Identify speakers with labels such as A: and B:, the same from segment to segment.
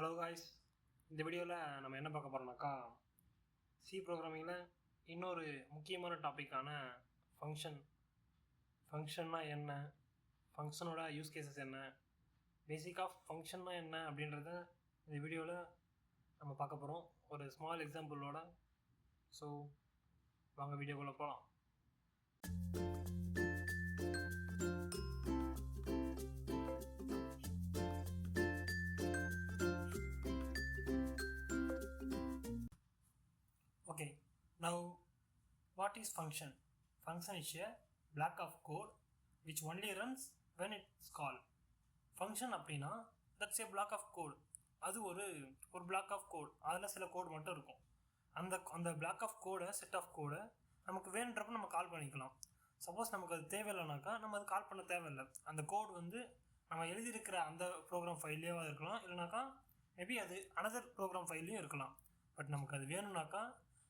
A: Hello guys, இந்த வீடியோவில் நம்ம என்ன பார்க்க போகிறோம்னாக்கா சி ப்ரோக்ராமிங்கில் இன்னொரு முக்கியமான டாப்பிக்கான ஃபங்க்ஷன்னா என்ன, ஃபங்க்ஷனோட யூஸ் கேசஸ் என்ன, பேசிக்காக ஃபங்க்ஷன்னா என்ன அப்படின்றத இந்த வீடியோவில் நம்ம பார்க்க போகிறோம் ஒரு ஸ்மால் எக்ஸாம்பிளோட. ஸோ வாங்க வீடியோக்குள்ளே போகலாம். Okay, now what is function? Function is a block of code which only runs when it's called. Function அப்படின்னா that's a block of code. அது ஒரு block of code. அதில் சில கோட் மட்டும் இருக்கும். அந்த block of code, set of code நமக்கு வேணுன்றப்ப நம்ம கால் பண்ணிக்கலாம். சப்போஸ் நமக்கு அது தேவையில்லைனாக்கா நம்ம அது கால் பண்ண தேவையில்லை. அந்த கோட் நம்ம எழுதியிருக்கிற அந்த ப்ரோக்ராம் ஃபைல்லையோ இருக்கலாம், இல்லைனாக்கா மேபி அது அனதர் ப்ரோக்ராம் ஃபைல்லையும் இருக்கலாம். பட் நமக்கு அது வேணும்னாக்கா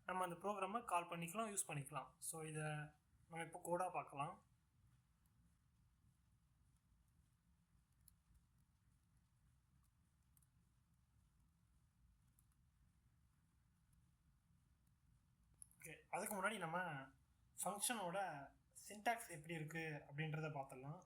A: நம்ம அந்த ப்ரோக்ராமை கால் பண்ணிக்கலாம், யூஸ் பண்ணிக்கலாம். ஸோ இதை நம்ம இப்போ கோடாக பார்க்கலாம். ஓகே, அதுக்கு முன்னாடி நம்ம ஃபங்க்ஷனோட சின்டாக்ஸ் எப்படி இருக்குது அப்படின்றத பார்த்துடலாம்.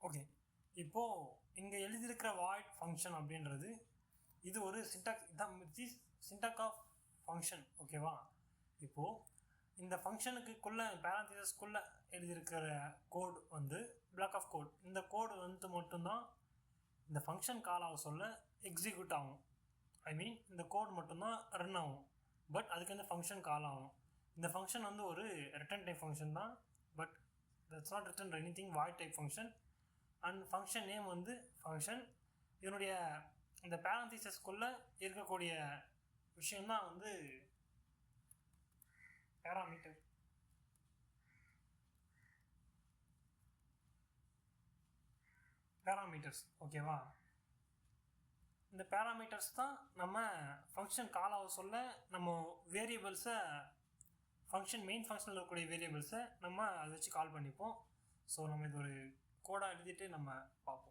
A: ஓகே, இப்போது இங்கே எழுதியிருக்கிற வாய்ட் ஃபங்க்ஷன் அப்படின்றது இது ஒரு சின்டாக்ஸ் ஆஃப் ஃபங்க்ஷன். ஓகேவா? இப்போது இந்த ஃபங்க்ஷனுக்குள்ளே பேரந்தசிஸ்க்குள்ளே எழுதியிருக்கிற கோட் பிளாக் ஆஃப் கோட். இந்த கோடு மட்டும்தான் இந்த ஃபங்க்ஷன் கால் ஆக சொல்ல எக்ஸிக்யூட் ஆகும். ஐ மீன் இந்த கோட் மட்டும்தான் ரன் ஆகும். பட் அதுக்கு இந்த ஃபங்க்ஷன் கால் ஆகும். இந்த ஃபங்க்ஷன் ஒரு ரிட்டர்ன் டைப் ஃபங்க்ஷன் தான். But that's not return anything void type function. And function name function. இதனுடைய இந்த பேரந்தசிஸ்க்குள்ளே இருக்கக்கூடிய விஷயம்தான் பேராமீட்டர்ஸ். ஓகேவா? இந்த பேராமீட்டர்ஸ் தான் நம்ம ஃபங்க்ஷன் கால் ஆக சொல்ல நம்ம வேரியபிள்ஸை மெயின் ஃபங்க்ஷனில் இருக்கக்கூடிய வேரியபிள்ஸை நம்ம அதை வச்சு கால் பண்ணிப்போம். ஸோ நம்ம இது ஒரு கோடாக எழுதிட்டு நம்ம பார்ப்போம்.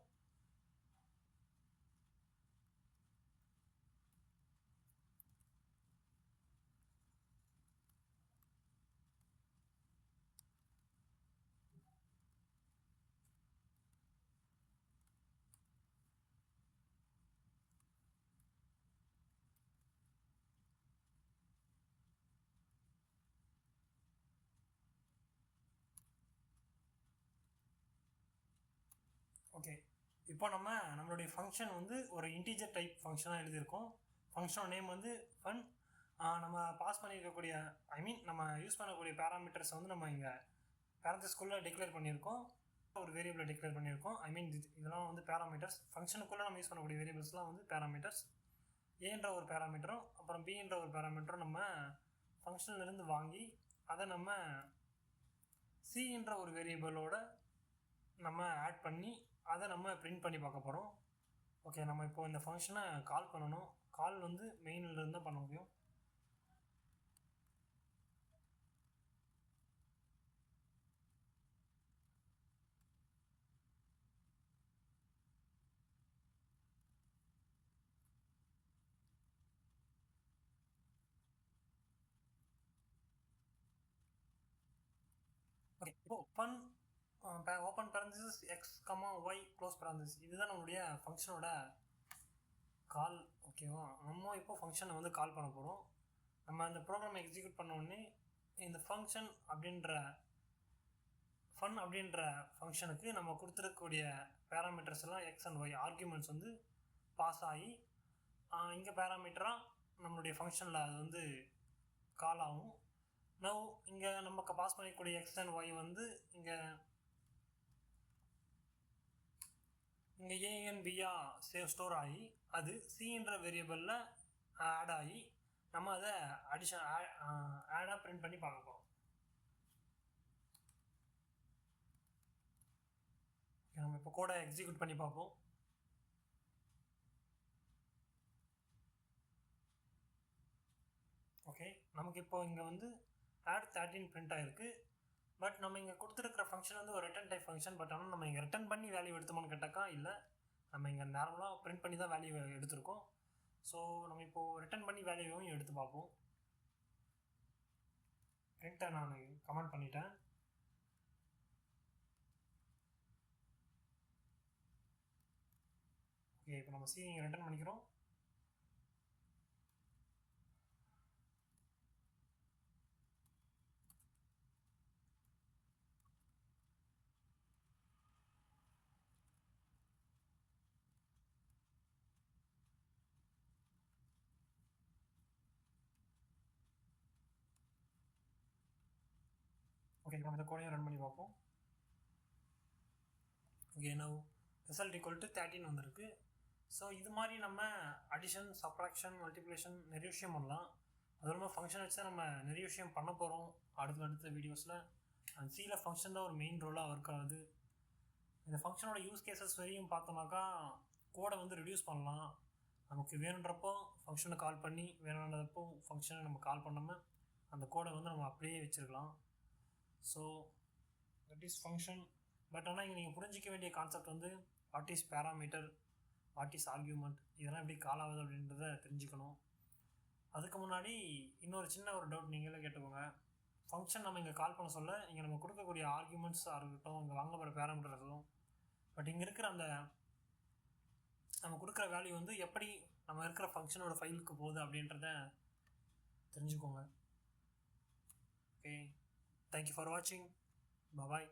A: ஓகே, இப்போ நம்மளுடைய ஃபங்க்ஷன் ஒரு இன்டீஜர் டைப் ஃபங்க்ஷனாக எழுதியிருக்கோம். ஃபங்க்ஷனோட நேம் ஃபன். நம்ம பாஸ் பண்ணியிருக்கக்கூடிய நம்ம யூஸ் பண்ணக்கூடிய பேராமீட்டர்ஸ் நம்ம இங்கே பேரந்தசிஸ்க்குள்ளே டிக்ளேர் பண்ணியிருக்கோம். ஒரு வேரியபிளை டிக்ளேர் பண்ணியிருக்கோம். இதெல்லாம் பேராமீட்டர்ஸ். ஃபங்க்ஷனுக்குள்ளே நம்ம யூஸ் பண்ணக்கூடிய வேரியபிள்ஸ்லாம் பேராமீட்டர்ஸ். ஏன்ற ஒரு பேராமீட்டரும் அப்புறம் பின்ற ஒரு பேராமீட்டரும் நம்ம ஃபங்க்ஷன்லேருந்து வாங்கி அதை நம்ம சின்ற ஒரு வேரியபிளோட நம்ம ஆட் பண்ணி அதை நம்ம பிரிண்ட் பண்ணி பார்க்க போகிறோம். ஓகே, நம்ம இப்போ இந்த ஃபங்க்ஷனை கால் பண்ணணும். கால் மெயினில் தான் பண்ண முடியும். ஓகே, இப்போ fun open parenthesis x y close parenthesis, இதுதான் நம்மளுடைய ஃபங்க்ஷனோட கால். ஓகேவா? நம்ம இப்போ ஃபங்க்ஷனை கால் பண்ண போகிறோம். நம்ம அந்த ப்ரோக்ராமை எக்ஸிக்யூட் பண்ண உடனே இந்த ஃபன் அப்படின்ற ஃபங்க்ஷனுக்கு நம்ம கொடுத்துருக்கக்கூடிய பேராமீட்டர்ஸ் எல்லாம் x and y arguments pass ஆகி இங்கே பேராமீட்டராக நம்மளுடைய ஃபங்க்ஷனில் அது கால் ஆகும். நவ் இங்கே நமக்கு பாஸ் பண்ணிக்கூடிய எக்ஸ் அண்ட் ஒய் இங்கே ஏஎன்பியாக ஸ்டோர் ஆகி அது சின்ற வேரியபிளில் ஆட் ஆகி நம்ம அதை ஆடாக பிரிண்ட் பண்ணி பார்க்க போகிறோம். இப்போ கோடை எக்ஸிக்யூட் பண்ணி பார்ப்போம். ஓகே, நமக்கு இப்போ இங்கே வந்து add 13 பிரிண்ட் ஆகிருக்கு. பட் நம்ம இங்கே கொடுத்துருக்கிற ஃபங்க்ஷன் வந்து ஒரு ரிட்டன் டைப் ஃபங்க்ஷன். பட் ஆனால் நம்ம இங்கே ரிட்டன் பண்ணி வேல்யூ எடுத்தோமான்னு கேட்டாக்கா இல்லை, நம்ம இங்கே நார்மலாக பிரிண்ட் பண்ணி தான் வேல்யூ எடுத்திருக்கோம். ஸோ நம்ம இப்போது ரிட்டன் பண்ணி வேல்யூவையும் எடுத்து பார்ப்போம். பிரிண்ட்டை நான் கமெண்ட் பண்ணிட்டேன். ஓகே, இப்போ நம்ம சி இங்கே ரிட்டன் பண்ணிக்கிறோம். ஓகே, நம்ம இந்த கோடையும் ரன் பண்ணி பார்ப்போம். Okay, now result equal to 13 வந்திருக்கு. ஸோ இது மாதிரி நம்ம அடிஷன், சப்ராக்ஷன், மல்டிப்ளிகேஷன் நிறைய விஷயம் பண்ணலாம். அது ரொம்ப ஃபங்க்ஷன் வச்சு நம்ம நிறைய விஷயம் பண்ண போகிறோம் அடுத்த வீடியோஸில். அண்ட் சியில் ஃபங்க்ஷன் தான் ஒரு மெயின் ரோலாக ஒர்க் ஆகுது. இந்த ஃபங்க்ஷனோட யூஸ் கேசஸ் வரையும் பார்த்தோம்னாக்கா கோடை வந்து ரெடியூஸ் பண்ணலாம். நமக்கு வேணுன்றப்போ ஃபங்க்ஷனை கால் பண்ணி, வேணுன்றப்போ ஃபங்க்ஷனை நம்ம கால் பண்ணாமல் அந்த கோடை வந்து நம்ம அப்படியே வச்சுருக்கலாம். So that is function. But ஆனால் இங்கே நீங்கள் புரிஞ்சிக்க வேண்டிய கான்செப்ட் வந்து what is parameter, what is argument, இதெல்லாம் எப்படி கால் ஆகுது அப்படின்றத தெரிஞ்சுக்கணும். அதுக்கு முன்னாடி இன்னொரு சின்ன ஒரு டவுட் நீங்களே கேட்டுக்கோங்க. ஃபங்க்ஷன் நம்ம இங்கே கால் பண்ண சொல்ல இங்கே நம்ம கொடுக்கக்கூடிய ஆர்கியூமெண்ட்ஸாக இருக்கட்டும், இங்கே வாங்கப்படுற பேராமீட்டர் இருக்கட்டும், பட் இங்கே இருக்கிற அந்த நம்ம கொடுக்குற வேல்யூ வந்து எப்படி நம்ம இருக்கிற ஃபங்க்ஷனோட ஃபைலுக்கு போகுது அப்படின்றத தெரிஞ்சுக்கோங்க. ஓகே, தேங்க்யூ ஃபார் வாட்சிங். பாய்.